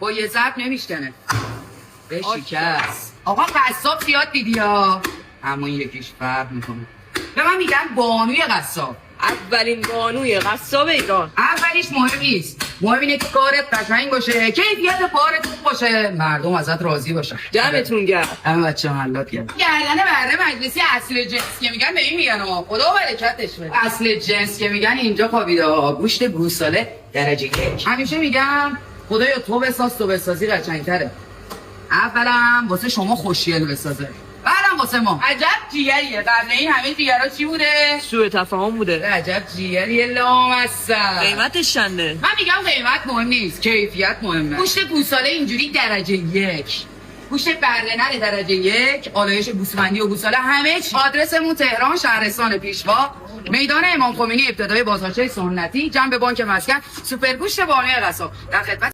با یه ضرب نمیشکنه. به شکست. آقا قصاب زیاد دیدی ها. همون یکیش فرق میکنه. به من میگن بانوی قصاب. اولین بانوی قصاب ایران. اولیش مهم نیست. مهم اینه که کارت قشنگ باشه، کیفیت کارت خوب باشه، مردم ازت راضی باشن. دمتون گرم. همه بچه محلات گرم. گردن بره مجلسی اصل جنس که میگن به این میگن خدا برکتش بده. اصل جنس که میگن اینجا خوابیده گوشت گوساله درجه 1. همیشه میگم خدایا تو بساز تو بسازی قشنگ‌تره. اولا واسه شما خوشگل بسازه. بعدم واسه ما. عجب جیگریه. قبل این همه جیگرها چی بوده؟ سوء تفاهم بوده. عجب جیگریه لامصب. قیمتش چنده؟ من میگم قیمت مهم نیست، کیفیت مهمه. گوشت گوساله اینجوری درجه 1. گوشت بره نره درجه 1. آلایش گوسفندی و گوساله همه چی. آدرسمون تهران، شهرستان پیشوا، میدان امام خمینی ابتدای بازارچه سنتی، جنب بانک مسکن، سوپر گوشت بانوی قصاب. در خدمت